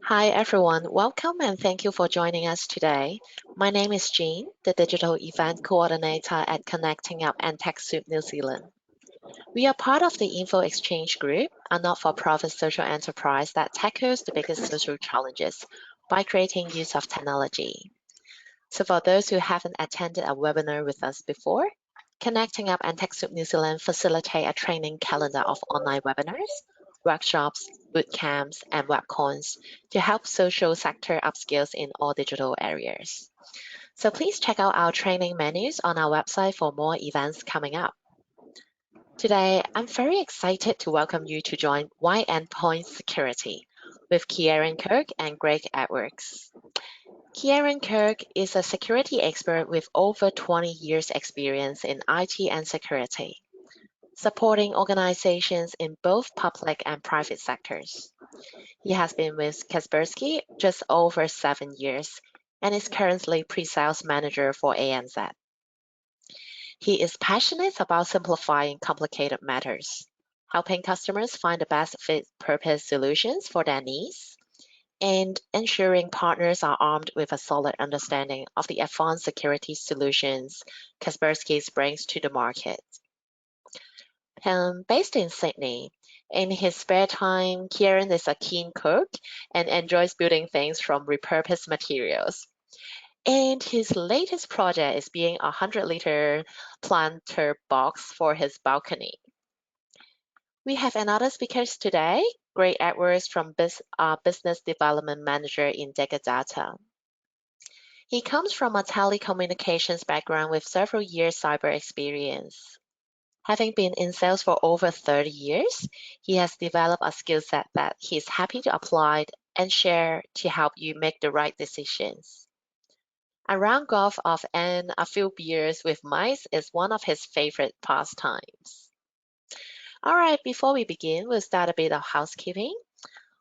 Hi everyone, welcome and thank you for joining us today. My name is Jean, the Digital Event Coordinator at Connecting Up and TechSoup New Zealand. We are part of the Info Exchange Group, a not-for-profit social enterprise that tackles the biggest social challenges by creating use of technology. So for those who haven't attended a webinar with us before, Connecting Up and TechSoup New Zealand facilitate a training calendar of online webinars, workshops, boot camps, and webcons to help social sector upskills in all digital areas. So please check out our training menus on our website for more events coming up. Today, I'm very excited to welcome you to join Why Endpoint Security with Kieran Kirk and Greg Edwards. Kieran Kirk is a security expert with over 20 years experience in IT and security, supporting organizations in both public and private sectors. He has been with Kaspersky just over 7 years and is currently pre-sales manager for ANZ. He is passionate about simplifying complicated matters, helping customers find the best fit purpose solutions for their needs, and ensuring partners are armed with a solid understanding of the advanced security solutions Kaspersky brings to the market. Based in Sydney, in his spare time, Kieran is a keen cook and enjoys building things from repurposed materials. And his latest project is being a 100-liter planter box for his balcony. We have another speaker today, Greg Edwards from Business Development Manager in Data. He comes from a telecommunications background with several years cyber experience. Having been in sales for over 30 years, he has developed a skill set that he's happy to apply and share to help you make the right decisions. A round golf off and a few beers with mice is one of his favorite pastimes. All right, before we begin, we'll start a bit of housekeeping.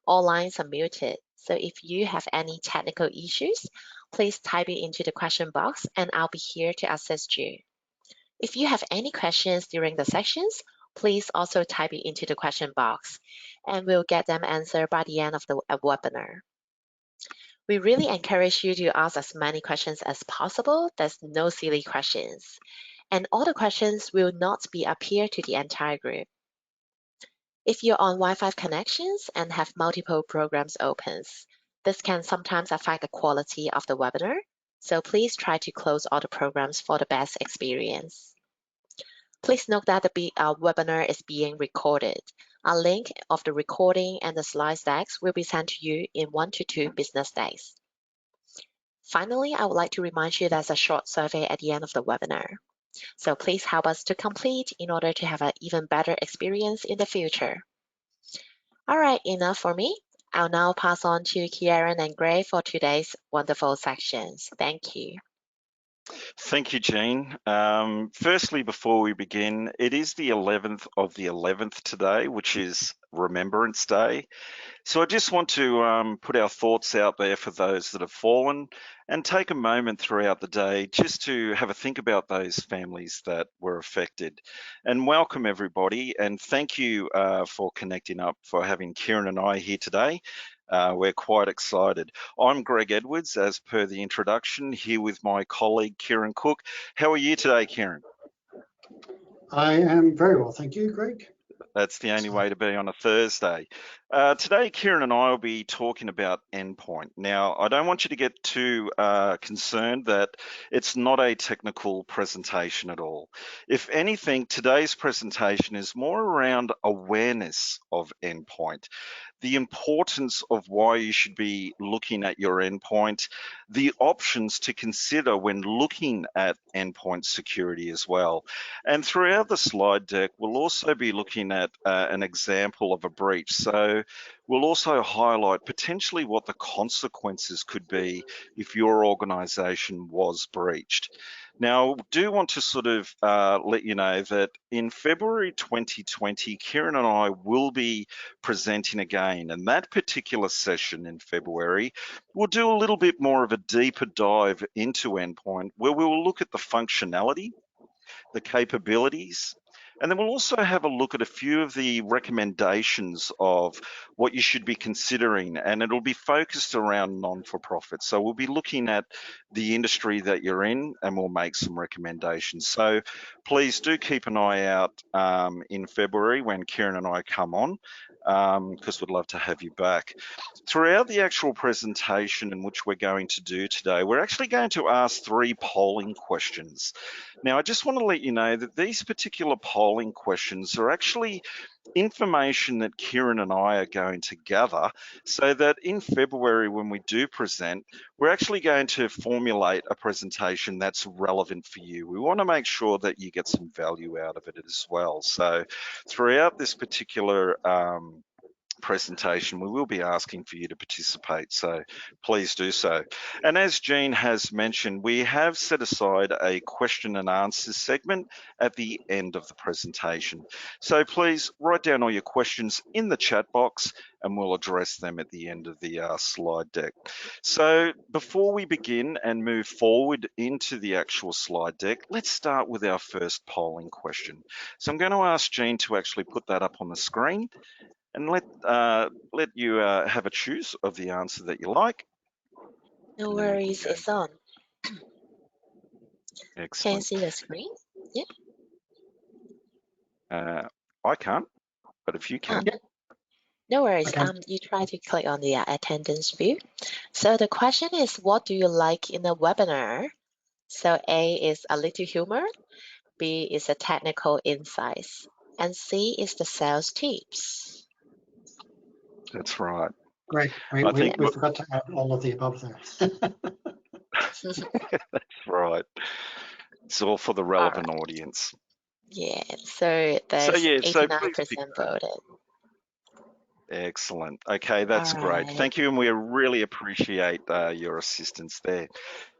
All lines are muted, so if you have any technical issues, please type it into the question box and I'll be here to assist you. If you have any questions during the sessions, please also type it into the question box and we'll get them answered by the end of the webinar. We really encourage you to ask as many questions as possible. There's no silly questions. And all the questions will not be appear to the entire group. If you're on Wi-Fi connections and have multiple programs open, this can sometimes affect the quality of the webinar, so please try to close all the programs for the best experience. Please note that the webinar is being recorded. A link of the recording and the slide decks will be sent to you in 1 to 2 business days. Finally, I would like to remind you there's a short survey at the end of the webinar. So please help us to complete in order to have an even better experience in the future. All right, enough for me. I'll now pass on to Kieran and Gray for today's wonderful sections. Thank you. Thank you, Jean. Firstly, before we begin, it is the 11th of the 11th today, which is Remembrance Day. So I just want to put our thoughts out there for those that have fallen and take a moment throughout the day just to have a think about those families that were affected. And welcome everybody, and thank you for connecting up, for having Kieran and I here today. We're quite excited. I'm Greg Edwards, as per the introduction, here with my colleague Kieran Cook. How are you today, Kieran? I am very well, thank you, Greg. That's the only way to be on a Thursday. Today, Kieran and I will be talking about Endpoint. Now, I don't want you to get too concerned that it's not a technical presentation at all. If anything, today's presentation is more around awareness of Endpoint, the importance of why you should be looking at your endpoint, the options to consider when looking at endpoint security as well. And throughout the slide deck, we'll also be looking at an example of a breach. So we'll also highlight potentially what the consequences could be if your organization was breached. Now, I do want to sort of let you know that in February 2020, Kieran and I will be presenting again, and that particular session in February, we'll do a little bit more of a deeper dive into Endpoint, where we will look at the functionality, the capabilities, And then we'll also have a look at a few of the recommendations of what you should be considering, and it'll be focused around non-for-profit. So we'll be looking at the industry that you're in, and we'll make some recommendations. So please do keep an eye out in February when Kieran and I come on, because we'd love to have you back. Throughout the actual presentation in which we're going to do today, we're actually going to ask 3 polling questions. Now, I just want to let you know that these particular polling questions are actually information that Kieran and I are going to gather, so that in February when we do present, we're actually going to formulate a presentation that's relevant for you. We want to make sure that you get some value out of it as well. So throughout this particular presentation, we will be asking for you to participate, so please do so. And as Jean has mentioned, we have set aside a question and answers segment at the end of the presentation. So please write down all your questions in the chat box and we'll address them at the end of the slide deck. So before we begin and move forward into the actual slide deck, let's start with our first polling question. So I'm going to ask Jean to actually put that up on the screen, and let you have a choose of the answer that you like. No worries, it's on. Excellent. Can you see the screen? Yeah. I can't, but if you can. No worries. Okay. You try to click on the attendance view. So the question is, what do you like in a webinar? So A is a little humor, B is a technical insights, and C is the sales tips. That's right. Great. We forgot to add all of the above there. That's right. It's all for the relevant audience. Yeah, so there's 89% voted. Excellent. Okay, that's great. Thank you, and we really appreciate your assistance there.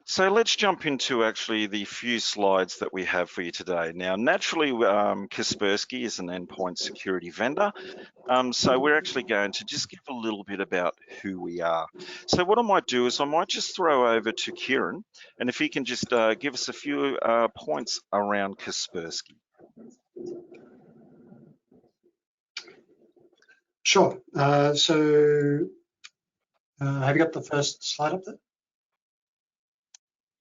So let's jump into actually the few slides that we have for you today. Now, naturally, Kaspersky is an endpoint security vendor. So we're actually going to just give a little bit about who we are. So what I might do is I might just throw over to Kieran, and if he can just give us a few points around Kaspersky. Sure. So have you got the first slide up there?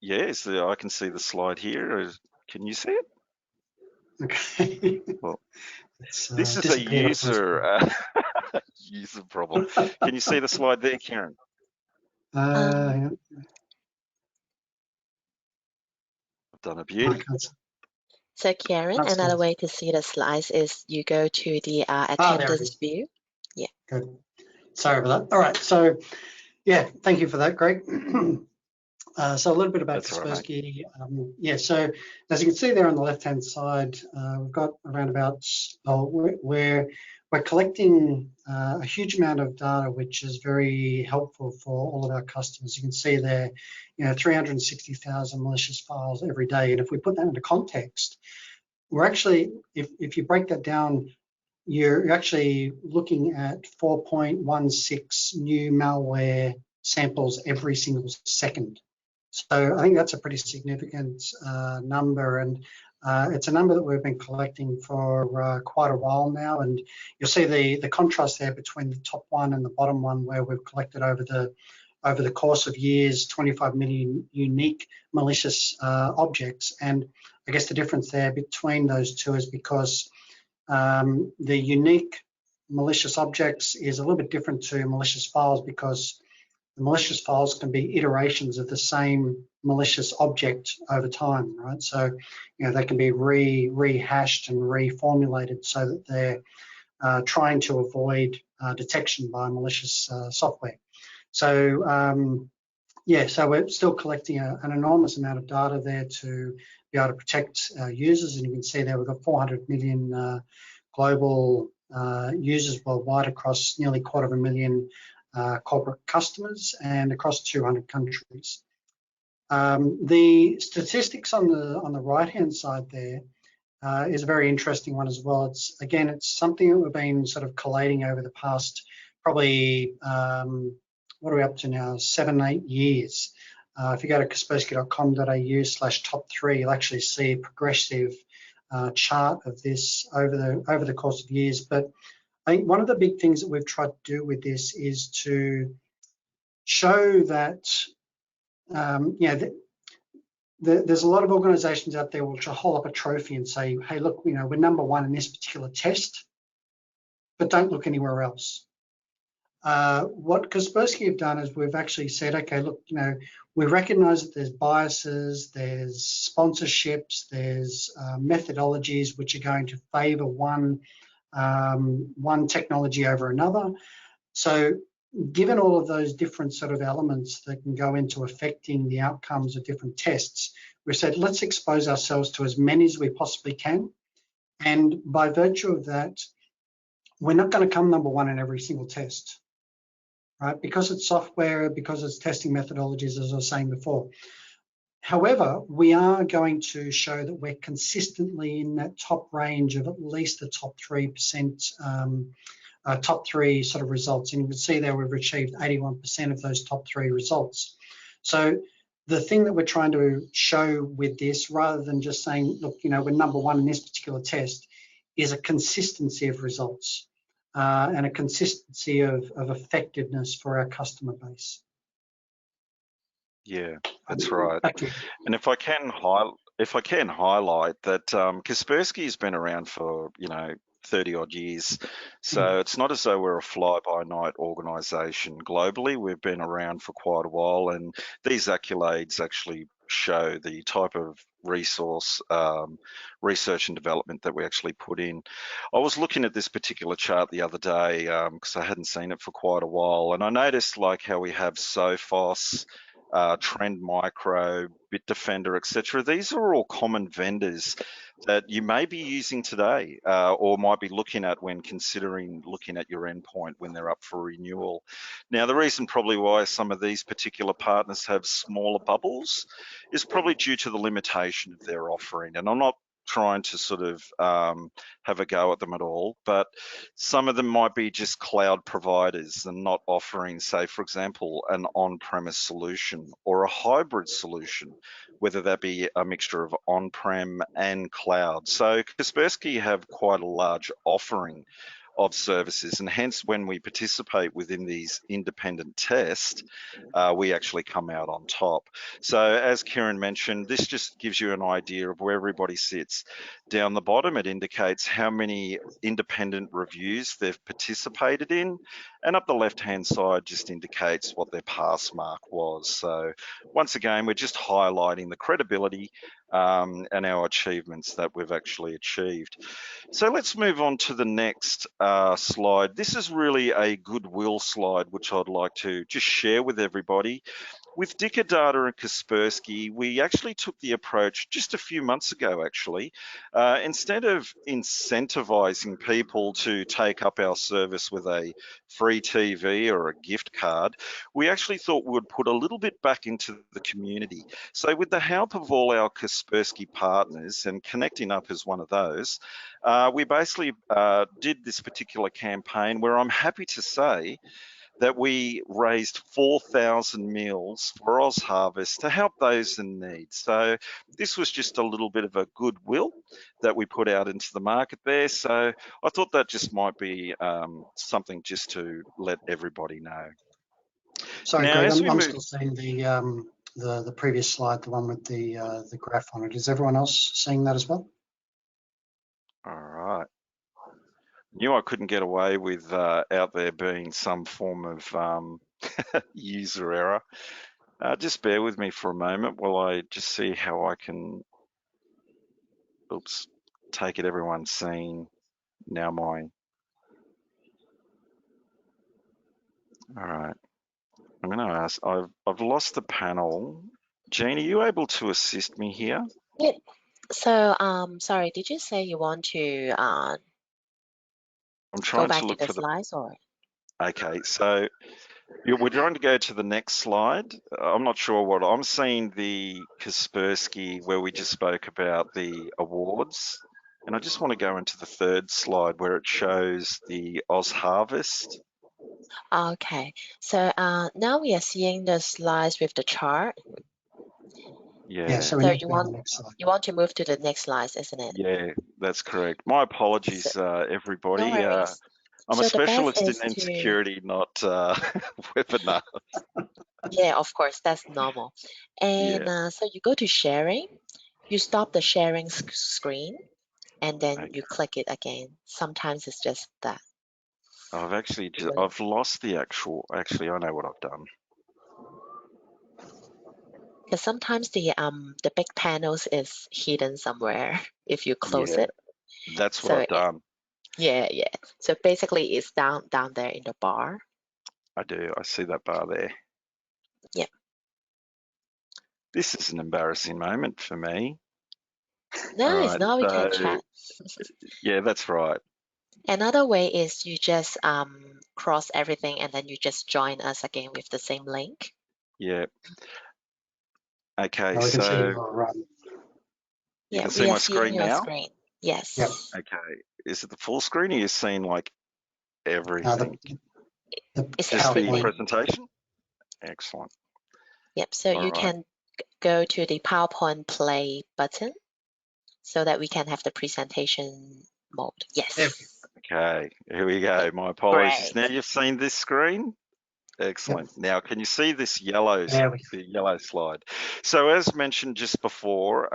Yes, I can see the slide here. Can you see it? Okay. Well, this is a user user problem. Can you see the slide there, Kieran? Yeah. I've done a beauty. So Kieran, another way to see the slides is you go to the attendance view. Yeah. Good. Sorry about that. All right. So yeah, thank you for that, Greg. So a little bit about Kaspersky. Yeah, so as you can see there on the left-hand side, we've got around about, we're collecting a huge amount of data, which is very helpful for all of our customers. You can see there, 360,000 malicious files every day. And if we put that into context, we're actually, if you break that down, you're actually looking at 4.16 new malware samples every single second. So I think that's a pretty significant number, and it's a number that we've been collecting for quite a while now. And you'll see the contrast there between the top one and the bottom one, where we've collected over the course of years 25 million unique malicious objects. And I guess the difference there between those two is because the unique malicious objects is a little bit different to malicious files, because the malicious files can be iterations of the same malicious object over time, right? So, they can be rehashed and reformulated so that they're trying to avoid detection by malicious software. So, yeah, so we're still collecting an enormous amount of data there to be able to protect users. And you can see there we've got 400 million global users worldwide across nearly 250,000 corporate customers and across 200 countries. The statistics on the right-hand side there is a very interesting one as well. It's something that we've been sort of collating over the past probably, what are we up to now, 7-8 years. If you go to kaspersky.com.au/top3, you'll actually see a progressive chart of this over the course of years. But I think one of the big things that we've tried to do with this is to show that there's a lot of organisations out there which will hold up a trophy and say, hey, look, we're #1 in this particular test, but don't look anywhere else. What Kaspersky have done is we've actually said, okay, look, we recognise that there's biases, there's sponsorships, there's methodologies which are going to favour one technology over another. So given all of those different sort of elements that can go into affecting the outcomes of different tests, we've said, let's expose ourselves to as many as we possibly can. And by virtue of that, we're not going to come #1 in every single test, right? Because it's software, because it's testing methodologies, as I was saying before. However, we are going to show that we're consistently in that top range of at least the top 3%, top 3 sort of results. And you can see there we've achieved 81% of those top 3 results. So the thing that we're trying to show with this, rather than just saying, look, we're #1 in this particular test, is a consistency of results and a consistency of effectiveness for our customer base. Yeah, that's right. And if I can highlight that Kaspersky has been around for 30 odd years, so it's not as though we're a fly-by-night organisation. Globally, we've been around for quite a while, and these accolades actually show the type of resource research and development that we actually put in. I was looking at this particular chart the other day because I hadn't seen it for quite a while, and I noticed like how we have Sophos, Trend Micro, Bitdefender, etc. These are all common vendors that you may be using today or might be looking at when considering looking at your endpoint when they're up for renewal. Now, the reason probably why some of these particular partners have smaller bubbles is probably due to the limitation of their offering. And I'm not trying to sort of have a go at them at all, but some of them might be just cloud providers and not offering, say, for example, an on-premise solution or a hybrid solution, whether that be a mixture of on-prem and cloud. So Kaspersky have quite a large offering of services, and hence when we participate within these independent tests, we actually come out on top. So as Kieran mentioned, this just gives you an idea of where everybody sits. Down the bottom, it indicates how many independent reviews they've participated in, and up the left-hand side just indicates what their pass mark was. So once again, we're just highlighting the credibility and our achievements that we've actually achieved. So let's move on to the next slide. This is really a goodwill slide, which I'd like to just share with everybody. With Dicker Data and Kaspersky, we actually took the approach just a few months ago, actually. Instead of incentivizing people to take up our service with a free TV or a gift card, we actually thought we would put a little bit back into the community. So with the help of all our Kaspersky partners, and Connecting Up is one of those, we basically did this particular campaign where I'm happy to say that we raised 4,000 meals for Oz Harvest to help those in need. So this was just a little bit of a goodwill that we put out into the market there. So I thought that just might be something just to let everybody know. Sorry, now, Greg, I'm still seeing the previous slide, the one with the graph on it. Is everyone else seeing that as well? All right. Knew I couldn't get away with out there being some form of user error. Just bear with me for a moment while I just see how I can, take it everyone's seeing now all right. I'm going to ask, I've lost the panel. Jean, are you able to assist me here? Yeah. So, sorry, did you say you want to I'm trying go back to look to the for the, slides or? okay, so we're trying to go to the next slide. I'm not sure what, I'm seeing the Kaspersky where we just spoke about the awards. And I just want to go into the third slide where it shows the Oz Harvest. Okay, so now we are seeing the slides with the chart. Yeah, so we So need to be on the next slide. you want to move to the next slide, isn't it? Yeah, that's correct. My apologies, So, no everybody. worries. I'm a So the best specialist in is to, security, not webinar. yeah, of course, that's normal. And Yeah, so you go to sharing, you stop the sharing screen, and then you okay. click it again. Sometimes it's just that. I've actually You will, I've lost the actual. Actually, I know what I've done. because sometimes the big panels is hidden somewhere if you close Yeah, it. that's what So I've done. yeah, yeah. So basically, it's down there in the bar. I do. I see that bar there. Yeah. This is an embarrassing moment for me. All Nice. right. Now we can So chat. yeah, that's right. Another way is you just cross everything and then you just join us again with the same link. Yeah. Okay. Now we can see So your you Yeah, can see we are my seeing screen your now. screen. yep. Yes. Okay. Is it the full screen or you're seeing like everything? The It's Just the PowerPoint. everything. presentation? Excellent. Yep. So All you right. can go to the PowerPoint play button so that we can have the presentation mode. There Yes. Okay. Here we go. My apologies. Great. Now you've seen this screen. Yep. Excellent. Now, can you see this There we the yellow slide? So as mentioned just before,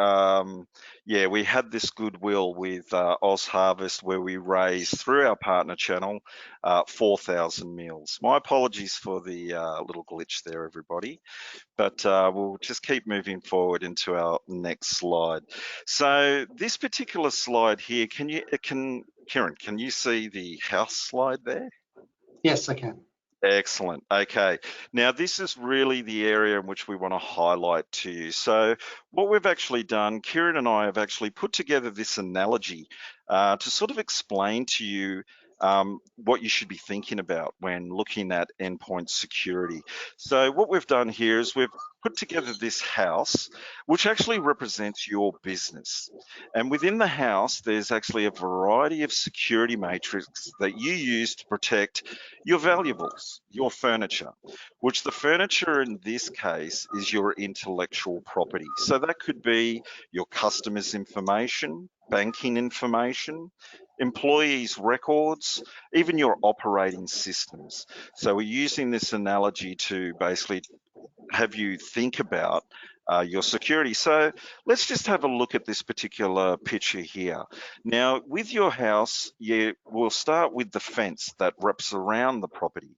yeah, we had this goodwill with Oz Harvest where we raised through our partner channel 4,000 meals. My apologies for the little glitch there, everybody, but we'll just keep moving forward into our next slide. So this particular slide here, Kieran, can you see the house slide there? Yes, I can. Excellent. Okay. Now, this is really the area in which we want to highlight to you. So, what we've actually done, Kieran and I have actually put together this analogy to sort of explain to you what you should be thinking about when looking at endpoint security. So, what we've done here is we've put together this house, which actually represents your business. And within the house, there's actually a variety of security matrix that you use to protect your valuables, your furniture, which the furniture in this case is your intellectual property. So that could be your customers' information, banking information, employees' records, even your operating systems. So we're using this analogy to basically have you think about your security. So let's just have a look at this particular picture here. Now, with your house, we'll start with the fence that wraps around the property.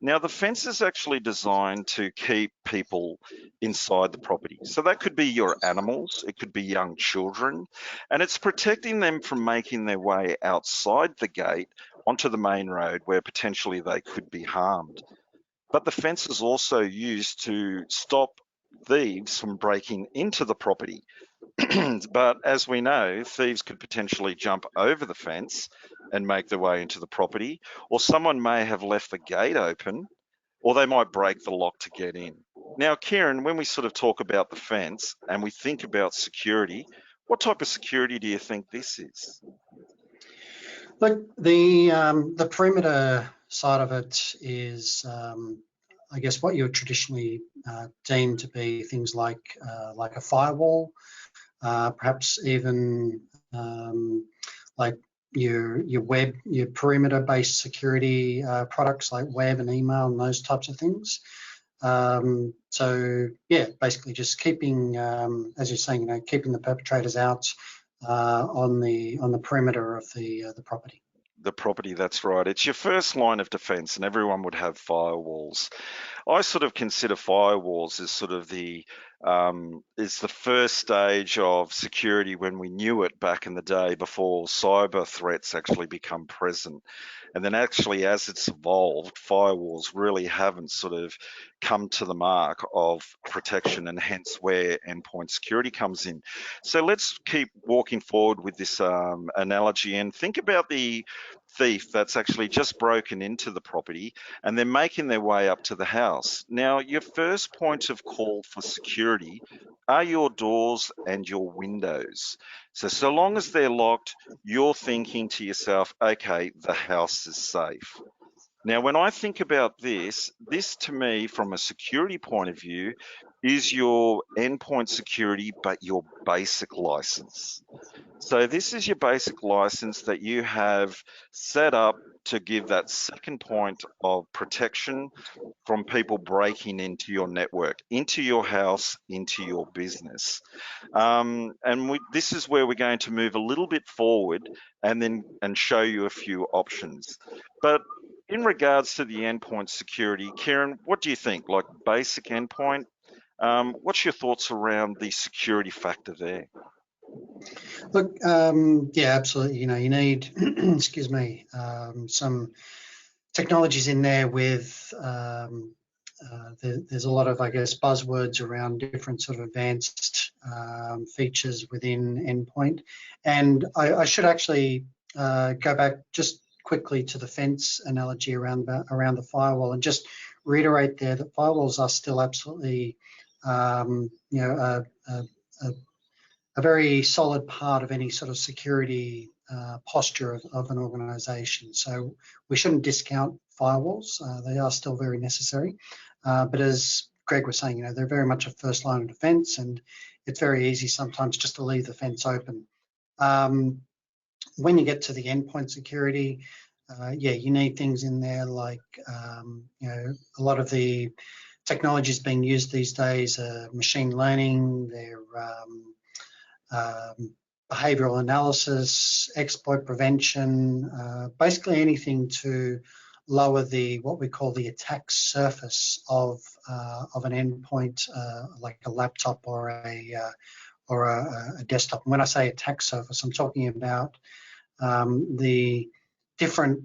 Now, the fence is actually designed to keep people inside the property. So that could be your animals, it could be young children, and it's protecting them from making their way outside the gate onto the main road where potentially they could be harmed. But the fence is also used to stop thieves from breaking into the property. But as we know, thieves could potentially jump over the fence and make their way into the property, or someone may have left the gate open, or they might break the lock to get in. Now, Kieran, when we sort of talk about the fence and we think about security, what type of security do you think this is? Look, the perimeter side of it is, I guess, what you would traditionally deem to be things like a firewall, perhaps even like your web, your perimeter-based security products like web and email and those types of things. So yeah, basically just keeping, as you're saying, keeping the perpetrators out on the perimeter of the property. The property, that's right. It's your first line of defense, and everyone would have firewalls. I sort of consider firewalls as sort of is the first stage of security when we knew it back in the day before cyber threats actually become present. And then actually as it's evolved, firewalls really haven't sort of come to the mark of protection, and hence where endpoint security comes in. So let's keep walking forward with this analogy and think about the thief that's actually just broken into the property and they're making their way up to the house. Now, your first point of call for security are your doors and your windows. So long as they're locked, you're thinking to yourself, okay, the house is safe. Now, when I think about this to me, from a security point of view, is your endpoint security, but your basic license. So this is your basic license that you have set up to give that second point of protection from people breaking into your network, into your house, into your business. This is where we're going to move a little bit forward and show you a few options. But in regards to the endpoint security, Kieran, what do you think? Like basic endpoint, what's your thoughts around the security factor there? Look, yeah, absolutely. You know, you need, excuse me, some technologies in there with, there's a lot of, I guess, buzzwords around different sort of advanced features within endpoint. And I should actually go back just quickly to the fence analogy around the firewall and just reiterate there that firewalls are still absolutely, you know, a very solid part of any sort of security posture of an organization. So we shouldn't discount firewalls. They are still very necessary. But as Greg was saying, you know, they're very much a first line of defense, and it's very easy sometimes just to leave the fence open. When you get to the endpoint security, yeah, you need things in there like, you know, a lot of the technologies being used these days are machine learning, they're behavioral analysis, exploit prevention, basically anything to lower what we call the attack surface of an endpoint, like a laptop or a desktop. And when I say attack surface, I'm talking about the different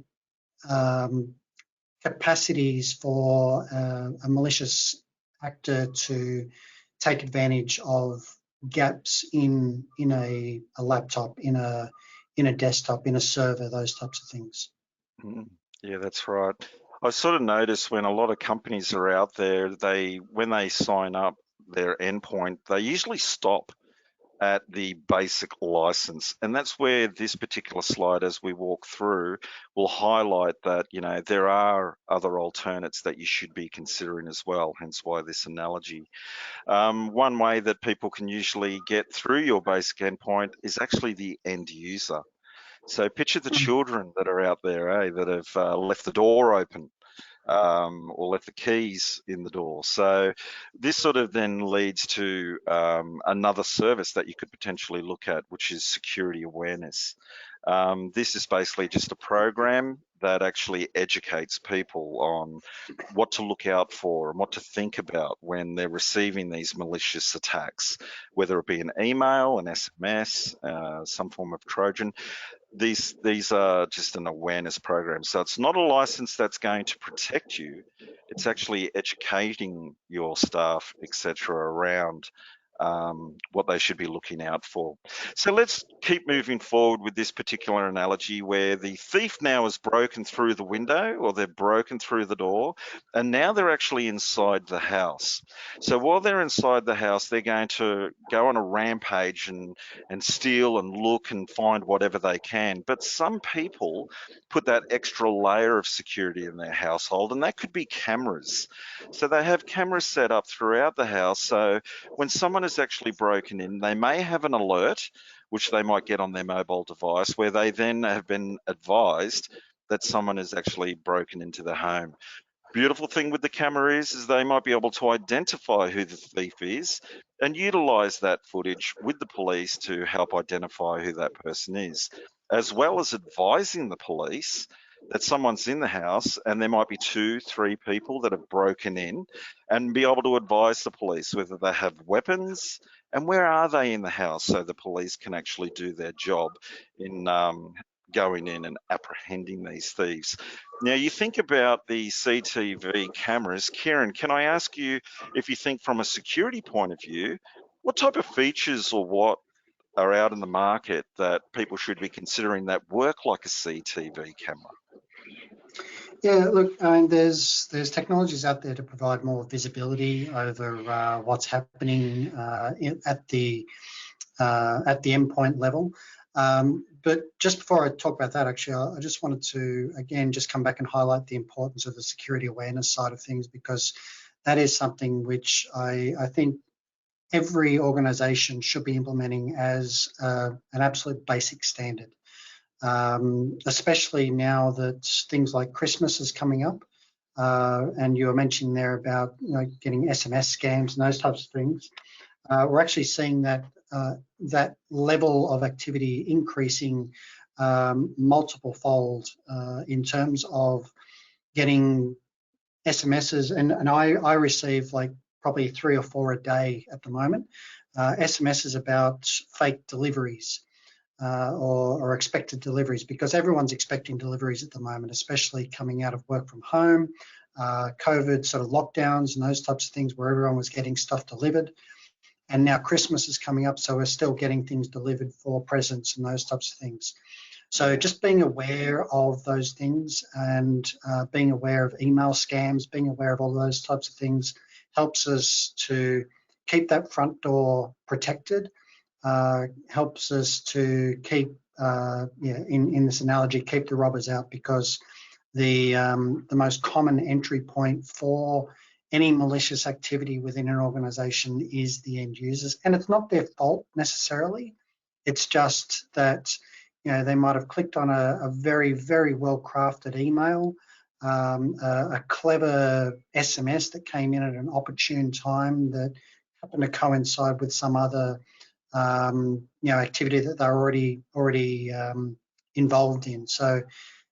capacities for a malicious actor to take advantage of gaps in a laptop, in a desktop, in a server, those types of things. Yeah, that's right. I sort of noticed when a lot of companies are out there, when they sign up their endpoint, they usually stop at the basic license. And that's where this particular slide, as we walk through, will highlight that, you know, there are other alternates that you should be considering as well, hence why this analogy. One way that people can usually get through your basic endpoint is actually the end user. So picture the children that are out there, that have left the door open or left the keys in the door. So this sort of then leads to another service that you could potentially look at, which is security awareness. This is basically just a program that actually educates people on what to look out for and what to think about when they're receiving these malicious attacks, whether it be an email, an SMS, some form of Trojan. These are just an awareness program. So it's not a license that's going to protect you. It's actually educating your staff, etc., around what they should be looking out for. So let's keep moving forward with this particular analogy where the thief now has broken through the window or they've broken through the door and now they're actually inside the house. So while they're inside the house, they're going to go on a rampage and steal and look and find whatever they can. But some people put that extra layer of security in their household, and that could be cameras. So they have cameras set up throughout the house. So when someone is actually broken in, they may have an alert, which they might get on their mobile device, where they then have been advised that someone has actually broken into the home. Beautiful thing with the camera is they might be able to identify who the thief is and utilize that footage with the police to help identify who that person is, as well as advising the police that someone's in the house and there might be 2, 3 people that have broken in, and be able to advise the police whether they have weapons and where are they in the house so the police can actually do their job in going in and apprehending these thieves. Now, you think about the CCTV cameras. Kieran, can I ask you, if you think from a security point of view, what type of features or what are out in the market that people should be considering that work like a CCTV camera? Yeah, look, I mean, there's technologies out there to provide more visibility over what's happening at the endpoint level. But just before I talk about that, actually, I just wanted to, again, just come back and highlight the importance of the security awareness side of things, because that is something which I think every organization should be implementing as an absolute basic standard, especially now that things like Christmas is coming up. And you were mentioning there about getting SMS scams and those types of things. We're actually seeing that that level of activity increasing multiple fold in terms of getting SMSs, and I receive like probably 3 or 4 a day at the moment. SMSs about fake deliveries or expected deliveries, because everyone's expecting deliveries at the moment, especially coming out of work from home, COVID sort of lockdowns and those types of things where everyone was getting stuff delivered. And now Christmas is coming up, so we're still getting things delivered for presents and those types of things. So just being aware of those things and being aware of email scams, being aware of all those types of things helps us to keep that front door protected, helps us to keep, in this analogy, keep the robbers out, because the most common entry point for any malicious activity within an organization is the end users. And it's not their fault necessarily. It's just that they might have clicked on a very, very well-crafted email, a clever SMS that came in at an opportune time that happened to coincide with some other activity that they're already involved in. So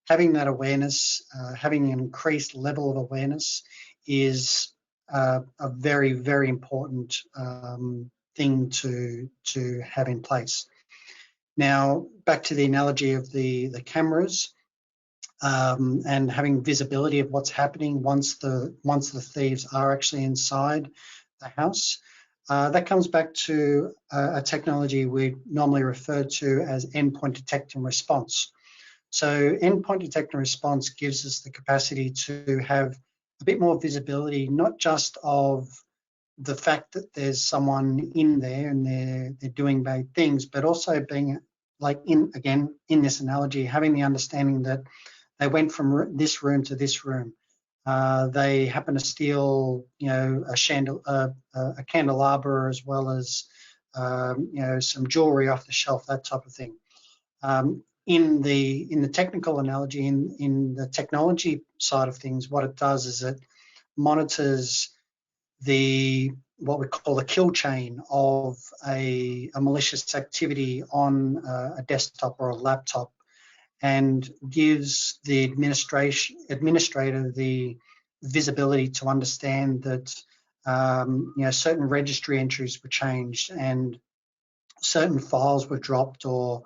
having that awareness, having an increased level of awareness is a very, very important thing to have in place. Now, back to the analogy of the cameras and having visibility of what's happening once the thieves are actually inside the house. That comes back to a technology we normally refer to as endpoint detect and response. So endpoint detect and response gives us the capacity to have a bit more visibility, not just of the fact that there's someone in there and they're doing bad things, but also being like in this analogy, having the understanding that they went from this room to this room. They happen to steal, a candelabra as well as, some jewelry off the shelf, that type of thing. In the technical analogy, in the technology side of things, what it does is it monitors what we call the kill chain of a malicious activity on a desktop or a laptop, and gives the administrator the visibility to understand that certain registry entries were changed and certain files were dropped, or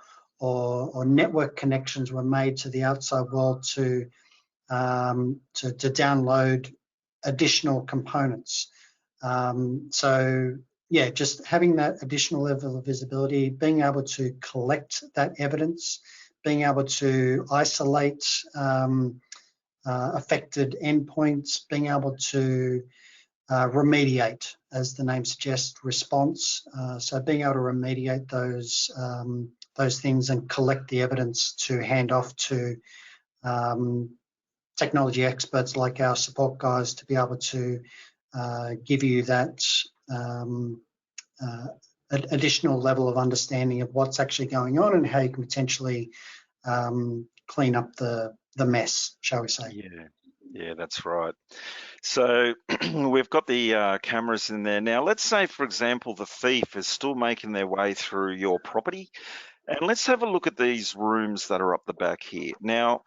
network connections were made to the outside world to download additional components. So yeah, just having that additional level of visibility, being able to collect that evidence, being able to isolate affected endpoints, being able to remediate, as the name suggests, response. So being able to remediate those things and collect the evidence to hand off to technology experts like our support guys to be able to give you that additional level of understanding of what's actually going on and how you can potentially clean up the mess, shall we say. Yeah, that's right. So we've got the cameras in there. Now, let's say, for example, the thief is still making their way through your property. And let's have a look at these rooms that are up the back here. Now,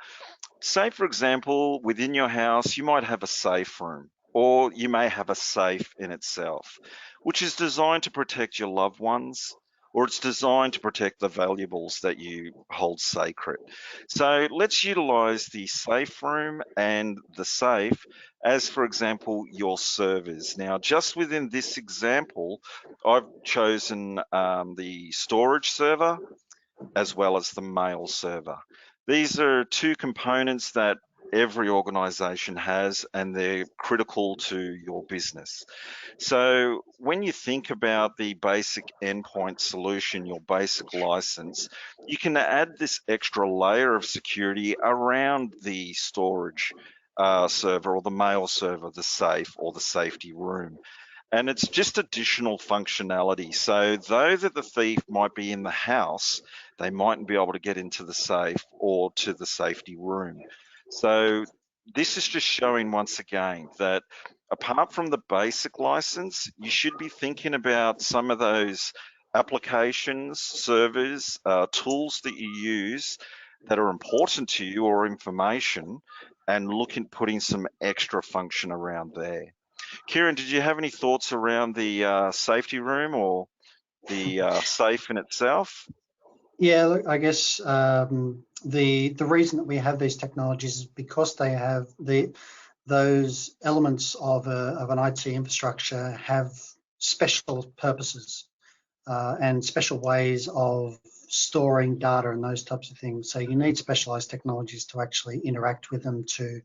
say, for example, within your house, you might have a safe room, or you may have a safe in itself, which is designed to protect your loved ones, or it's designed to protect the valuables that you hold sacred. So let's utilize the safe room and the safe as, for example, your servers. Now, just within this example, I've chosen the storage server as well as the mail server. These are two components that every organization has, and they're critical to your business. So when you think about the basic endpoint solution, your basic license, you can add this extra layer of security around the storage server or the mail server, the safe or the safety room. And it's just additional functionality. So though that the thief might be in the house, they mightn't be able to get into the safe or to the safety room. So this is just showing once again that apart from the basic license, you should be thinking about some of those applications, servers, tools that you use that are important to you or information, and putting some extra function around there. Kieran, did you have any thoughts around the safety room or the safe in itself? Yeah, look, I guess the reason that we have these technologies is because they have those elements of an IT infrastructure have special purposes and special ways of storing data and those types of things. So you need specialized technologies to actually interact with them to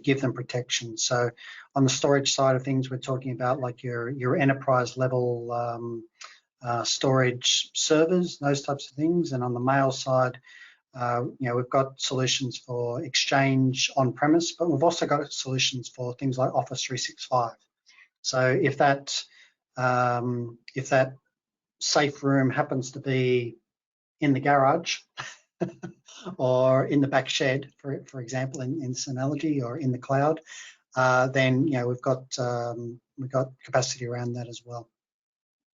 give them protection. So on the storage side of things, we're talking about like your enterprise level storage servers, those types of things. And on the mail side, we've got solutions for Exchange on-premise, but we've also got solutions for things like Office 365. So if that safe room happens to be in the garage or in the back shed, for example, in this analogy, or in the cloud, then we've got capacity around that as well.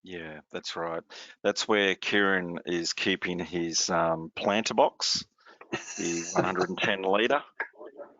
Yeah, that's right. That's where Kieran is keeping his planter box, the 110 litre.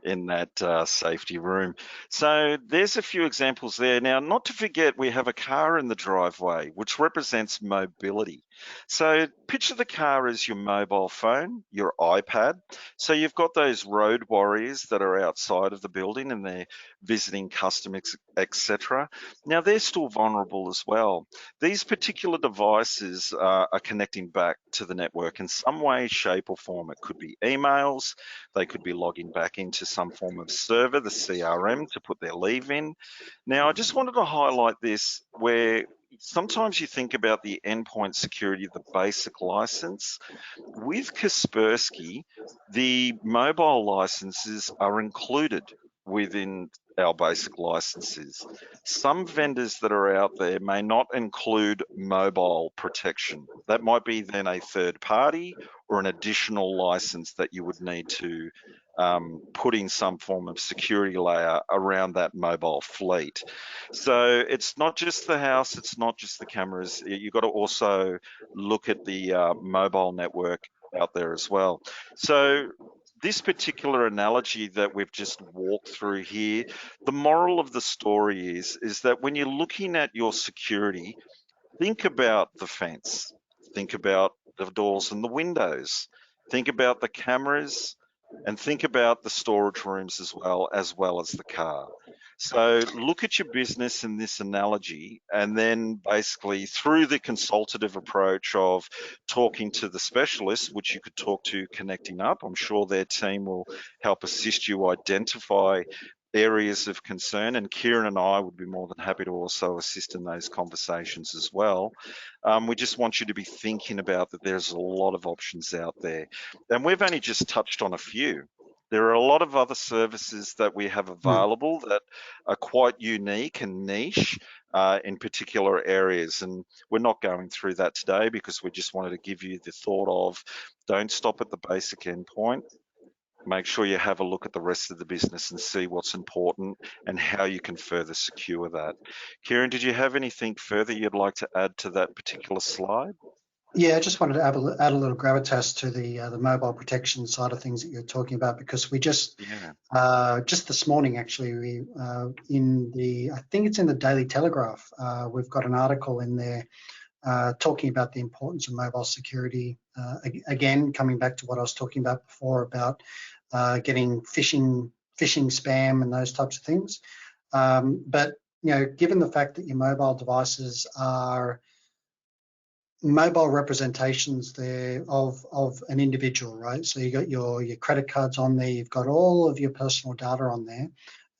In that safety room. So there's a few examples there. Now, not to forget, we have a car in the driveway, which represents mobility. So picture the car as your mobile phone, your iPad. So you've got those road warriors that are outside of the building and they're visiting customers, etc. Now, they're still vulnerable as well. These particular devices are connecting back to the network in some way, shape or form. It could be emails, they could be logging back into some form of server, the CRM, to put their leave in. Now, I just wanted to highlight this where sometimes you think about the endpoint security, the basic license. With Kaspersky, the mobile licenses are included within our basic licenses. Some vendors that are out there may not include mobile protection. That might be then a third party or an additional license that you would need to put in some form of security layer around that mobile fleet. So it's not just the house, it's not just the cameras. You've got to also look at the mobile network out there as well. So this particular analogy that we've just walked through here, the moral of the story is that when you're looking at your security, think about the fence, think about the doors and the windows, think about the cameras, and think about the storage rooms as well as the car. So look at your business in this analogy, and then basically through the consultative approach of talking to the specialists, which you could talk to Connecting Up, I'm sure their team will help assist you identify areas of concern, and Kieran and I would be more than happy to also assist in those conversations as well. We just want you to be thinking about that there's a lot of options out there, and we've only just touched on a few. There are a lot of other services that we have available that are quite unique and niche in particular areas, and we're not going through that today because we just wanted to give you the thought of don't stop at the basic endpoint. Make sure you have a look at the rest of the business and see what's important and how you can further secure that. Kieran, did you have anything further you'd like to add to that particular slide? Yeah, I just wanted to add a little gravitas to the mobile protection side of things that you're talking about, because we just this morning actually, I think it's in the Daily Telegraph, we've got an article in there talking about the importance of mobile security. Again, coming back to what I was talking about before about getting phishing spam and those types of things. But given the fact that your mobile devices are mobile representations there of an individual, right? So you got your credit cards on there, you've got all of your personal data on there,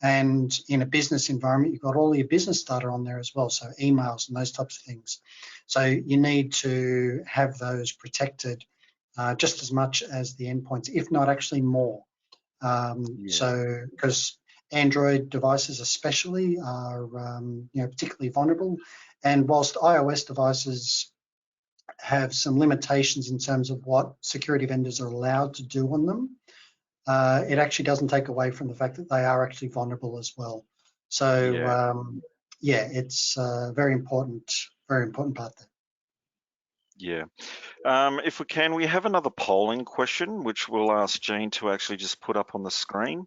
and in a business environment, you've got all your business data on there as well, so emails and those types of things. So you need to have those protected just as much as the endpoints, if not actually more. So because Android devices especially are particularly vulnerable. And whilst iOS devices have some limitations in terms of what security vendors are allowed to do on them, it actually doesn't take away from the fact that they are actually vulnerable as well. So yeah, it's a very important part there. Yeah. If we can, we have another polling question, which we'll ask Jean to actually just put up on the screen.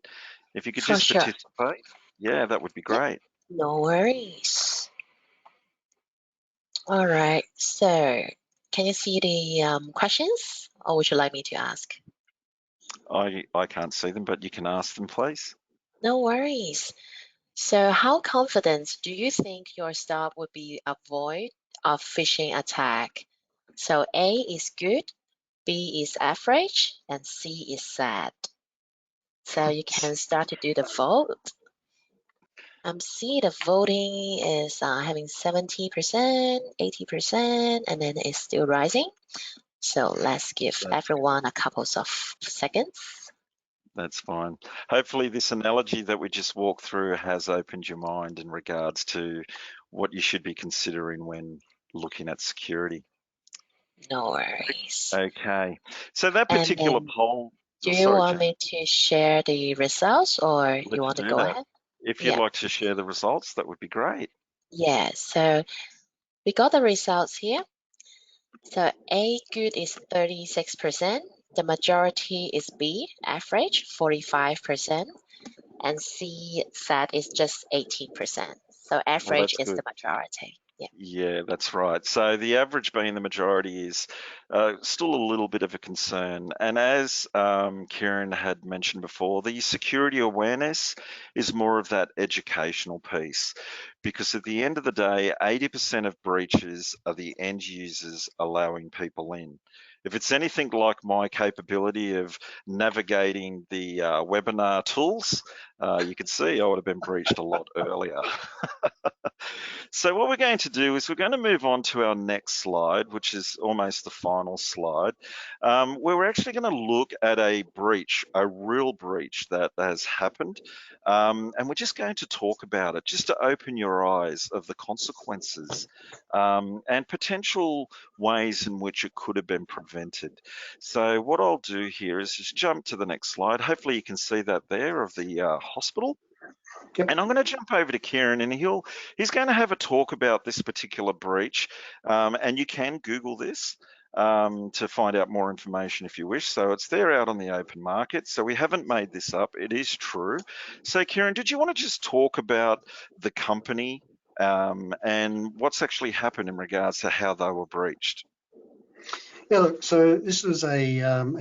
If you could For just sure. participate, yeah, that would be Yep. great. No worries. All right. So, can you see the questions, or would you like me to ask? I can't see them, but you can ask them, please. No worries. So, how confident do you think your staff would be avoid a phishing attack? So, A is good, B is average, and C is sad. So you can start to do the vote. See the voting is having 70%, 80%, and then it's still rising. So let's give everyone a couple of seconds. That's fine. Hopefully this analogy that we just walked through has opened your mind in regards to what you should be considering when looking at security. No worries. Okay. So that And particular then, poll, do you sorry, want Jane. me to share the results, or you Let's want to do go that. ahead? If you'd Yeah. like to share the results, that would be great. Yeah. So we got the results here. So A good is 36%. The majority is B, average, 45%. And C sad is just 18%. So Well, average that's is good. the majority. Yeah. Yeah, that's right. So the average being the majority is still a little bit of a concern. And as Kieran had mentioned before, the security awareness is more of that educational piece, because at the end of the day, 80% of breaches are the end users allowing people in. If it's anything like my capability of navigating the webinar tools, you can see I would have been breached a lot earlier. So what we're going to do is we're going to move on to our next slide, which is almost the final slide, where we're actually going to look at a breach, a real breach that has happened. And we're just going to talk about it, just to open your eyes of the consequences and potential ways in which it could have been prevented. So what I'll do here is just jump to the next slide. Hopefully you can see that there of the hospital. Yep. And I'm going to jump over to Kieran, and he's going to have a talk about this particular breach. And you can Google this to find out more information if you wish. So it's there out on the open market. So we haven't made this up. It is true. So Kieran, did you want to just talk about the company and what's actually happened in regards to how they were breached? Yeah, look, so this was a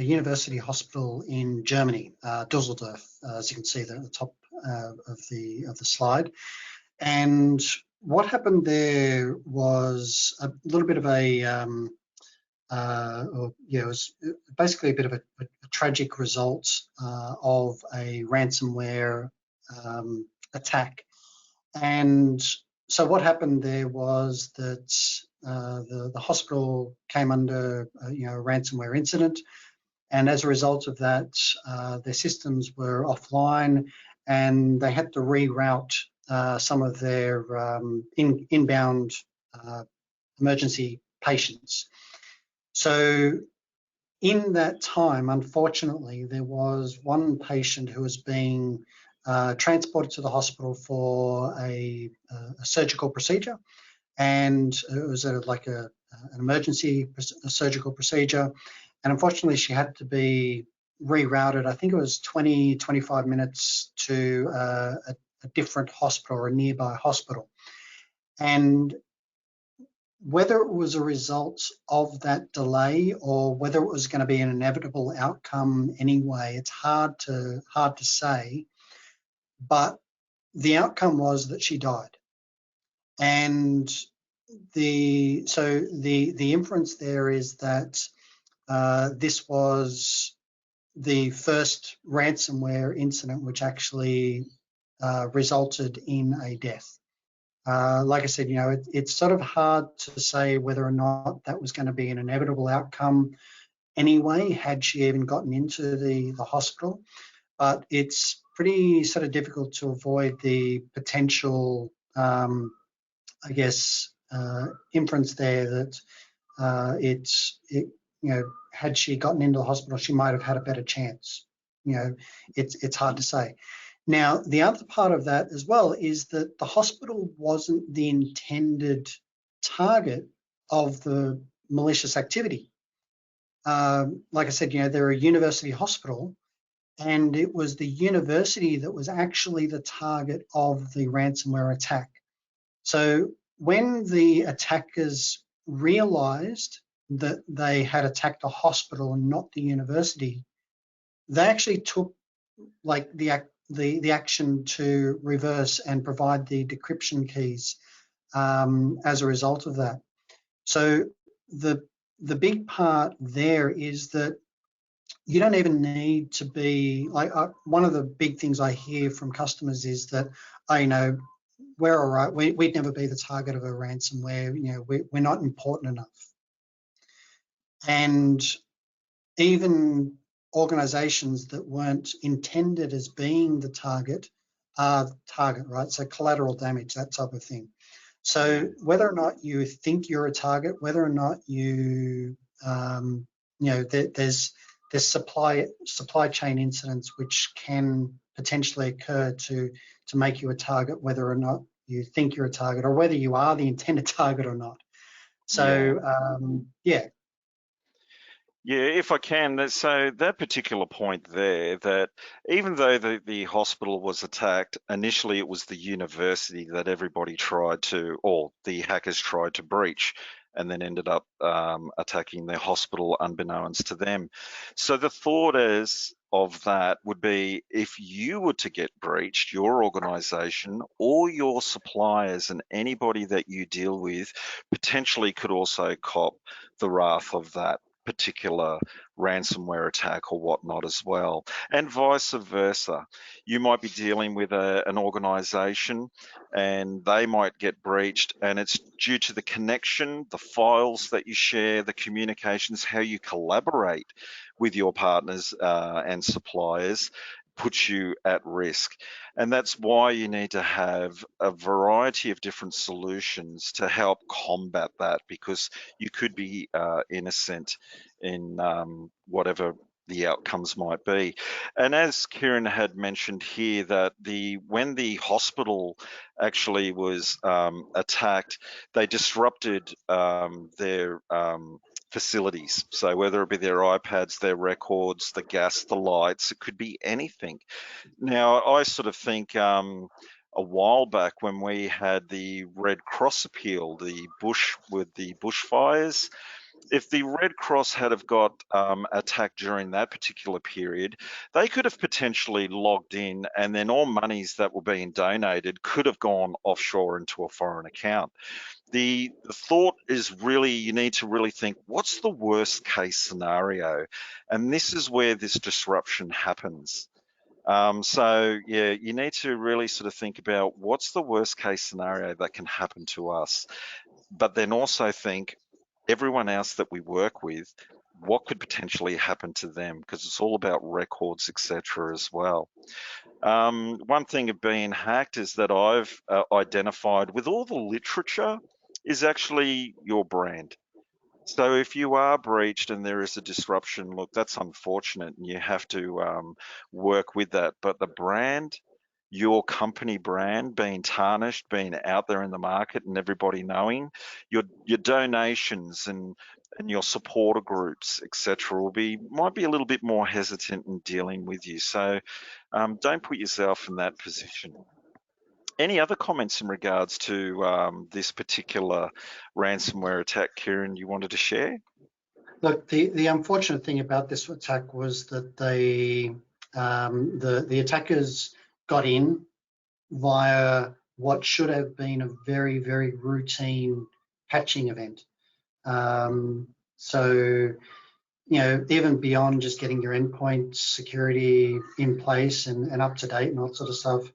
university hospital in Germany, Dusseldorf, as you can see there at the top of the slide. And what happened there was a little bit of it was basically a bit of a tragic result of a ransomware attack. And so what happened there was that the hospital came under a ransomware incident, and as a result of that, their systems were offline, and they had to reroute some of their inbound emergency patients. So in that time, unfortunately, there was one patient who was being transported to the hospital for a surgical procedure, and it was an emergency surgical procedure, and unfortunately she had to be rerouted. I think it was 25 minutes to a different hospital or a nearby hospital. And whether it was a result of that delay or whether it was going to be an inevitable outcome anyway, it's hard to say. But the outcome was that she died. And the inference there is that this was the first ransomware incident which actually resulted in a death. Like I said, it's sort of hard to say whether or not that was going to be an inevitable outcome anyway, had she even gotten into the hospital. But it's pretty sort of difficult to avoid the potential, I guess, inference there that had she gotten into the hospital, she might have had a better chance. It's hard to say. Now, the other part of that as well is that the hospital wasn't the intended target of the malicious activity. Like I said, they're a university hospital, and it was the university that was actually the target of the ransomware attack. So when the attackers realized that they had attacked a hospital and not the university, they actually took like the action to reverse and provide the decryption keys as a result of that. So the big part there is that you don't even need to be like one of the big things I hear from customers is that, we're all right. We'd never be the target of a ransomware. We're not important enough. And even organizations that weren't intended as being the target are the target, right? So collateral damage, that type of thing. So whether or not you think you're a target, whether or not there's supply chain incidents which can potentially occur to make you a target, whether or not you think you're a target, or whether you are the intended target or not. So Yeah, if I can, so that particular point there, that even though the hospital was attacked, initially it was the university that everybody tried to, or the hackers tried to breach, and then ended up attacking the hospital unbeknownst to them. So the thought of that would be, if you were to get breached, your organization, all your suppliers and anybody that you deal with potentially could also cop the wrath of that particular ransomware attack or whatnot as well, and vice versa. You might be dealing with an organization and they might get breached, and it's due to the connection, the files that you share, the communications, how you collaborate with your partners and suppliers puts you at risk. And that's why you need to have a variety of different solutions to help combat that, because you could be innocent in whatever the outcomes might be. And as Kieran had mentioned here, that when the hospital actually was attacked, they disrupted their facilities. So whether it be their iPads, their records, the gas, the lights, it could be anything. Now, I sort of think a while back when we had the Red Cross appeal, the bushfires, if the Red Cross had have got attacked during that particular period, they could have potentially logged in, and then all monies that were being donated could have gone offshore into a foreign account. The thought is really, you need to really think, what's the worst case scenario? And this is where this disruption happens. So yeah, you need to really sort of think about what's the worst case scenario that can happen to us, but then also think everyone else that we work with, what could potentially happen to them, because it's all about records, etc. as well. One thing of being hacked is that I've identified with all the literature is actually your brand. So if you are breached and there is a disruption, look, that's unfortunate, and you have to work with that. But the brand, your company brand being tarnished, being out there in the market and everybody knowing, your donations and your supporter groups, etc., might be a little bit more hesitant in dealing with you. So don't put yourself in that position. Any other comments in regards to this particular ransomware attack, Kieran, you wanted to share? Look, the unfortunate thing about this attack was that the attackers got in via what should have been a very, very routine patching event. So, even beyond just getting your endpoint security in place and up to date and all that sort of stuff,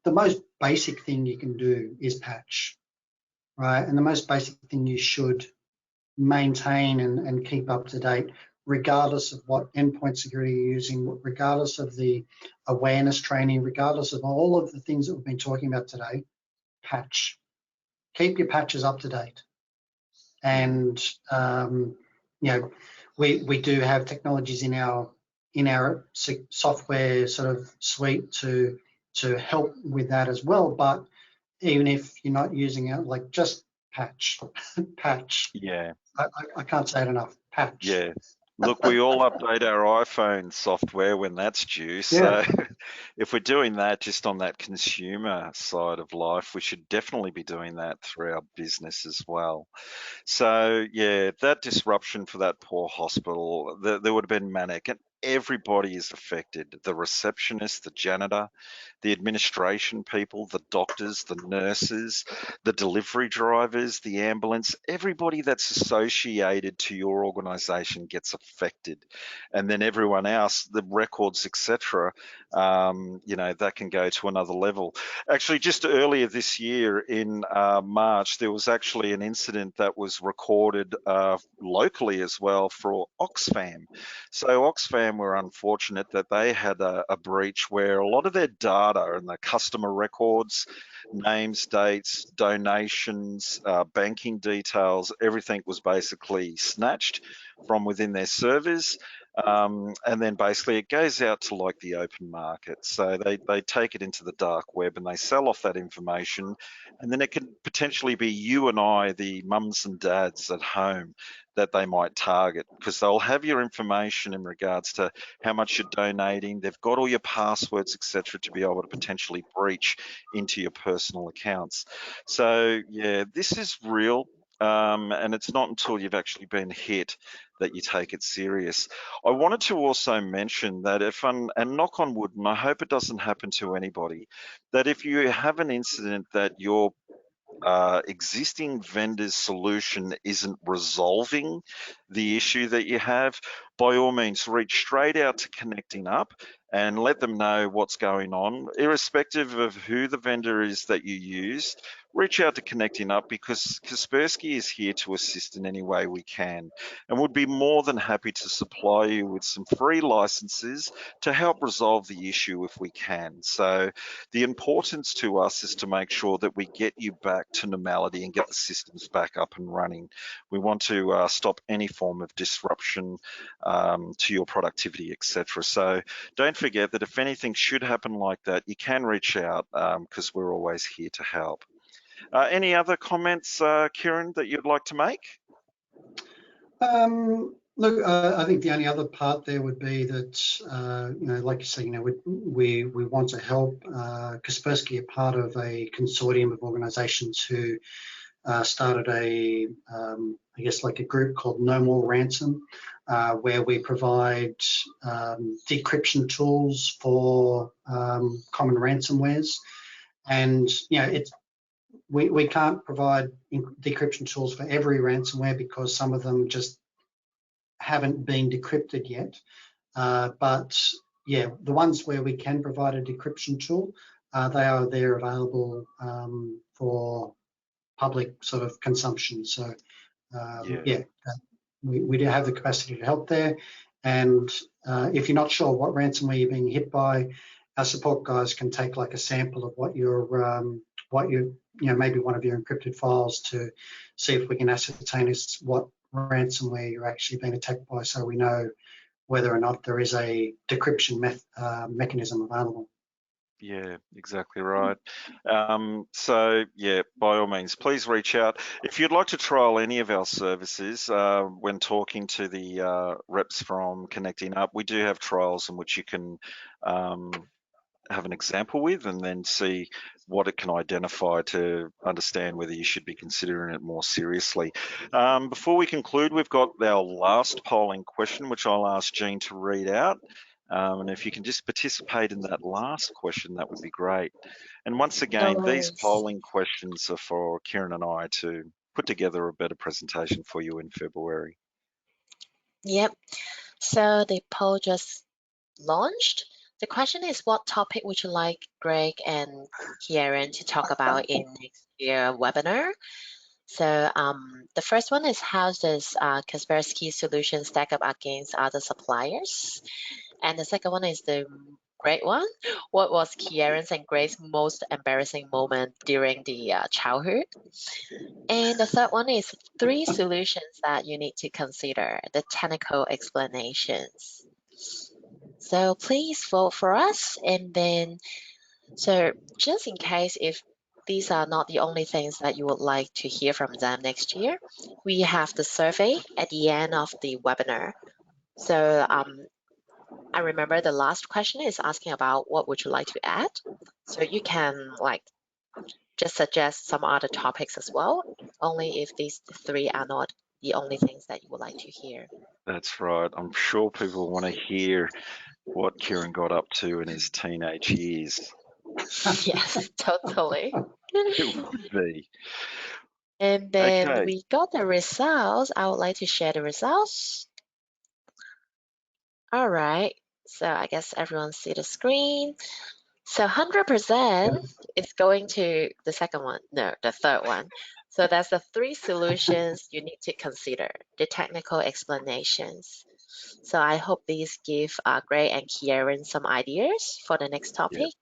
the most basic thing you can do is patch, right? And the most basic thing you should maintain and keep up to date regardless of what endpoint security you're using, regardless of the awareness training, regardless of all of the things that we've been talking about today, patch. Keep your patches up to date. And we do have technologies in our software sort of suite to help with that as well. But even if you're not using it, like, just patch, patch. Yeah. I can't say it enough. Patch. Yeah. Look, we all update our iPhone software when that's due. So Yeah. if we're doing that just on that consumer side of life, we should definitely be doing that through our business as well. So yeah, that disruption for that poor hospital, there would have been manic, and everybody is affected. The receptionist, the janitor, the administration people, the doctors, the nurses, the delivery drivers, the ambulance, everybody that's associated to your organization gets affected. And then everyone else, the records, etc., that can go to another level. Actually, just earlier this year in March, there was actually an incident that was recorded locally as well for Oxfam. So Oxfam were unfortunate that they had a breach where a lot of their data and the customer records, names, dates, donations, banking details, everything was basically snatched from within their servers. And then basically it goes out to like the open market. So they take it into the dark web and they sell off that information. And then it could potentially be you and I, the mums and dads at home, that they might target, because they'll have your information in regards to how much you're donating. They've got all your passwords, etc., to be able to potentially breach into your personal accounts. So yeah, this is real. And it's not until you've actually been hit that you take it serious. I wanted to also mention that and knock on wood, and I hope it doesn't happen to anybody, that if you have an incident that your existing vendor's solution isn't resolving the issue that you have, by all means, reach straight out to Connecting Up and let them know what's going on. Irrespective of who the vendor is that you use, reach out to Connecting Up, because Kaspersky is here to assist in any way we can, and would be more than happy to supply you with some free licenses to help resolve the issue if we can. So the importance to us is to make sure that we get you back to normality and get the systems back up and running. We want to stop any form of disruption to your productivity, etc. So don't forget that if anything should happen like that, you can reach out, because we're always here to help. Any other comments, Kieran, that you'd like to make? Look, I think the only other part there would be that, like you say, we want to help. Kaspersky are part of a consortium of organisations who started I guess like a group called No More Ransom, where we provide decryption tools for common ransomwares. And we can't provide decryption tools for every ransomware, because some of them just haven't been decrypted yet. But yeah, the ones where we can provide a decryption tool, they're available for public sort of consumption. So we do have the capacity to help there. And if you're not sure what ransomware you're being hit by, our support guys can take like a sample of what maybe one of your encrypted files, to see if we can ascertain what ransomware you're actually being attacked by, so we know whether or not there is a decryption mechanism available. Yeah, exactly right. So yeah, by all means, please reach out. If you'd like to trial any of our services, when talking to the reps from Connecting Up, we do have trials in which you can have an example with, and then see what it can identify to understand whether you should be considering it more seriously. Before we conclude, we've got our last polling question, which I'll ask Jean to read out. And if you can just participate in that last question, that would be great. And once again, No these worries. polling questions are for Kieran and I to put together a better presentation for you in February. Yep. So the poll just launched. The question is, what topic would you like Greg and Kieran to talk about in next year webinar? So the first one is how does Kaspersky solution stack up against other suppliers? And the second one is the great one. What was Kieran's and Grace's most embarrassing moment during the childhood? And the third one is 3 solutions that you need to consider, the technical explanations. So please vote for us. And then, so just in case if these are not the only things that you would like to hear from them next year, we have the survey at the end of the webinar. So I remember the last question is asking about what would you like to add. So you can like just suggest some other topics as well, only if these 3 are not the only things that you would like to hear. That's right. I'm sure people want to hear what Kieran got up to in his teenage years. Yes, totally. It would be. And then Okay. we got the results. I would like to share the results. All right. So I guess everyone see the screen. So 100% is going to the second one. No, the third one. So that's the 3 solutions you need to consider, the technical explanations. So I hope these give Gray and Kieran some ideas for the next Yeah. topic.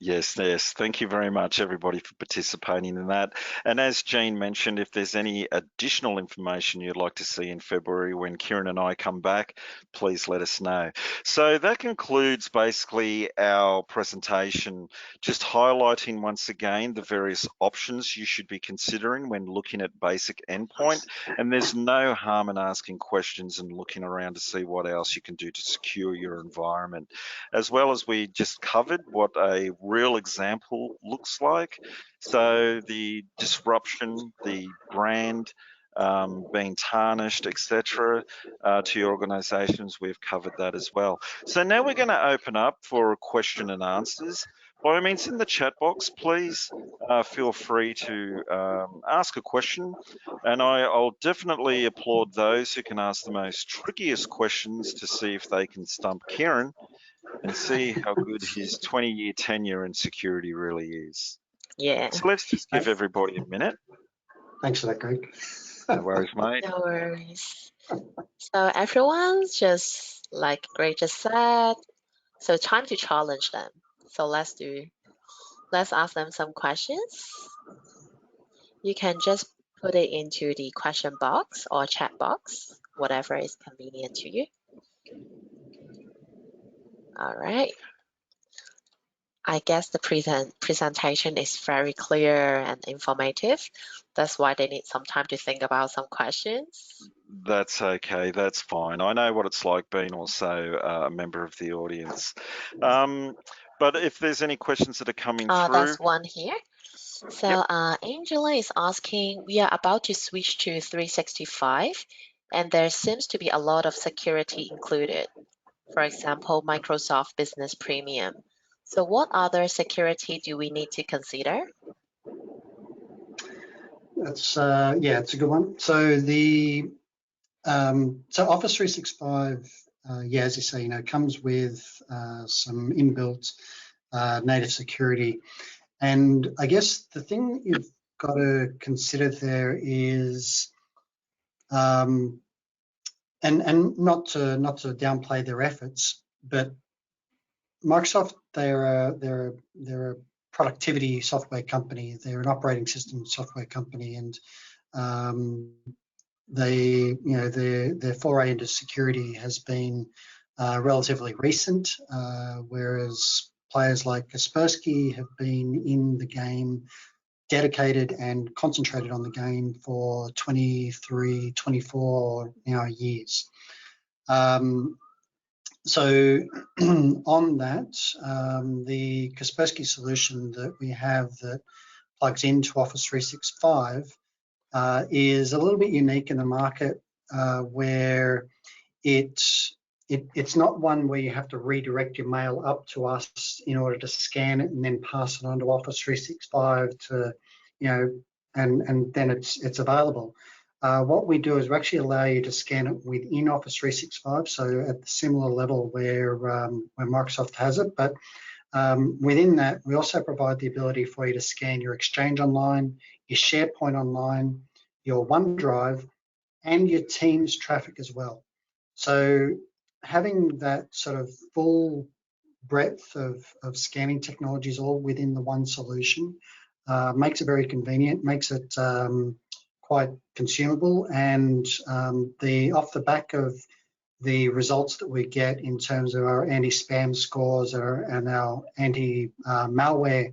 Yes. Thank you very much, everybody, for participating in that. And as Jean mentioned, if there's any additional information you'd like to see in February when Kieran and I come back, please let us know. So that concludes basically our presentation, just highlighting once again the various options you should be considering when looking at basic endpoint. And there's no harm in asking questions and looking around to see what else you can do to secure your environment. As well as we just covered what a real example looks like. So the disruption, the brand being tarnished, etc., to your organisations, we've covered that as well. So now we're going to open up for question and answers. By all means, in the chat box, please feel free to ask a question, and I'll definitely applaud those who can ask the most trickiest questions to see if they can stump Kieran and see how good his 20-year tenure in security really is. Yeah. So let's just give everybody a minute. Thanks for that, Greg. No worries, mate. No worries. So everyone's just like Gray just said. So time to challenge them. So let's ask them some questions. You can just put it into the question box or chat box, whatever is convenient to you. All right. I guess the presentation is very clear and informative. That's why they need some time to think about some questions. That's okay. That's fine. I know what it's like being also a member of the audience. But if there's any questions that are coming through. That's one here. So Angela is asking, we are about to switch to 365, and there seems to be a lot of security included. For example, Microsoft Business Premium. So what other security do we need to consider? That's it's a good one. So the Office 365, as you say, comes with some inbuilt native security, and I guess the thing you've got to consider there is, and not to downplay their efforts, but Microsoft, they're a productivity software company. They're an operating system software company, and their foray into security has been relatively recent, whereas players like Kaspersky have been in the game, dedicated and concentrated on the game for 23, 24 now years. So on that, the Kaspersky solution that we have that plugs into Office 365 is a little bit unique in the market, where it's not one where you have to redirect your mail up to us in order to scan it and then pass it on to Office 365 to, and then it's available. What we do is we actually allow you to scan it within Office 365, so at the similar level where Microsoft has it, but Within that, we also provide the ability for you to scan your Exchange Online, your SharePoint Online, your OneDrive, and your Teams traffic as well. So having that sort of full breadth of scanning technologies all within the one solution makes it very convenient, makes it quite consumable, and off the back of the results that we get in terms of our anti-spam scores and our anti-malware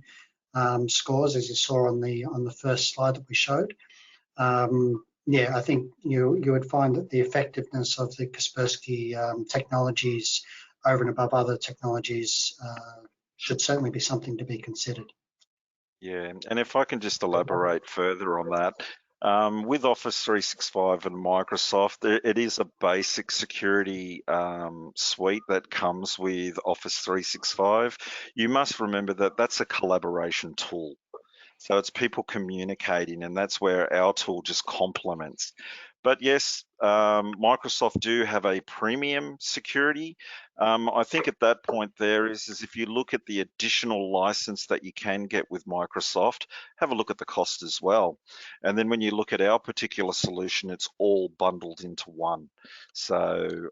scores, as you saw on the first slide that we showed. Yeah, I think you would find that the effectiveness of the Kaspersky technologies over and above other technologies should certainly be something to be considered. Yeah, and if I can just elaborate further on that, with Office 365 and Microsoft, it is a basic security suite that comes with Office 365. You must remember that that's a collaboration tool. So it's people communicating, and that's where our tool just complements. But yes, Microsoft do have a premium security. I think at that point there is if you look at the additional license that you can get with Microsoft, have a look at the cost as well. And then when you look at our particular solution, it's all bundled into one. So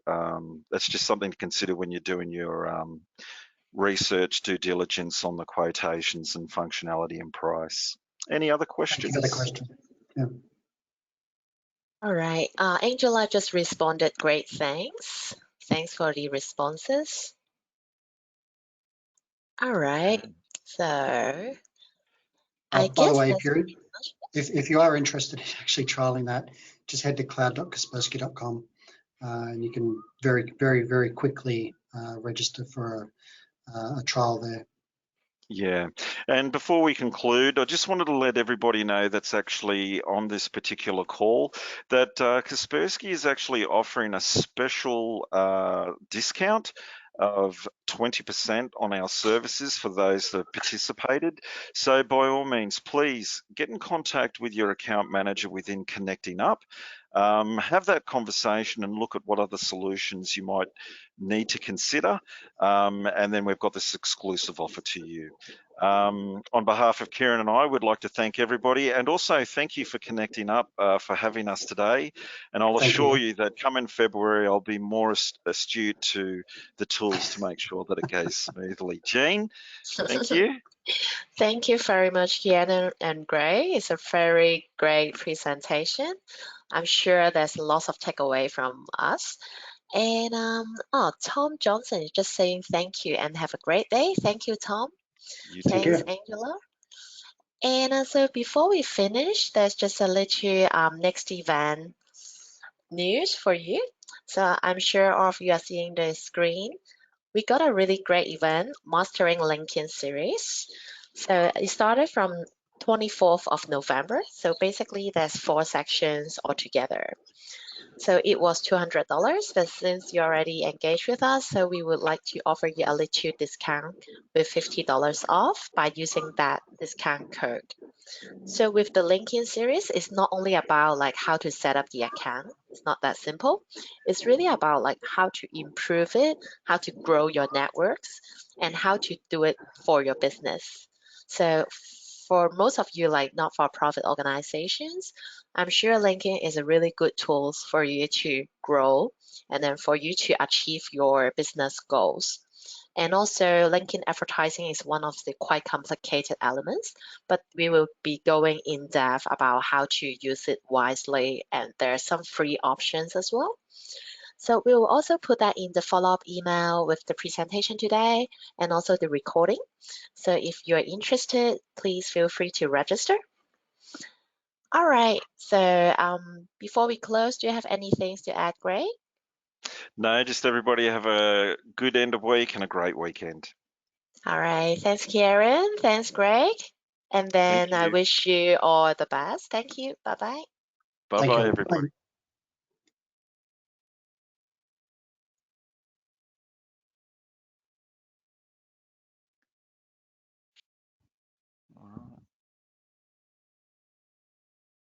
that's just something to consider when you're doing your research due diligence on the quotations and functionality and price. Any other questions? Thank you for the question. Yeah. All right. Angela just responded, great, thanks. Thanks for the responses. All right. So I By the guess way, that's if you are interested in actually trialing that, just head to cloud.kaspersky.com and you can very quickly register for a trial there. Yeah, and before we conclude, I just wanted to let everybody know that's actually on this particular call that Kaspersky is actually offering a special discount of 20% on our services for those that participated. So by all means, please get in contact with your account manager within Connecting Up. Have that conversation and look at what other solutions you might need to consider. And then we've got this exclusive offer to you. On behalf of Kieran and I, would like to thank everybody, and also thank you for Connecting Up for having us today. And I'll assure you that come in February, I'll be more astute to the tools to make sure that it goes smoothly. Jean, thank you. Thank you very much, Kieran and Gray. It's a very great presentation. I'm sure there's lots of takeaway from us. And Tom Johnson is just saying thank you and have a great day. Thank you, Tom. You too. Thanks, Angela. And so before we finish, there's just a little next event news for you. So I'm sure all of you are seeing the screen. We got a really great event, Mastering LinkedIn series. So it started from 24th of November. So basically there's 4 sections altogether. So it was $200, but since you already engaged with us, so we would like to offer you a little discount with $50 off by using that discount code. So with the LinkedIn series, it's not only about like how to set up the account. It's not that simple. It's really about like how to improve it, how to grow your networks, and how to do it for your business. So for most of you like not-for-profit organizations, I'm sure LinkedIn is a really good tool for you to grow and then for you to achieve your business goals. And also LinkedIn advertising is one of the quite complicated elements, but we will be going in depth about how to use it wisely, and there are some free options as well. So we will also put that in the follow-up email with the presentation today and also the recording. So if you're interested, please feel free to register. All right, so before we close, do you have anything to add, Gray? No, just everybody have a good end of week and a great weekend. All right, thanks, Kieran. Thanks, Greg. And then I wish you all the best. Thank you. Bye-bye. Bye-bye, everybody.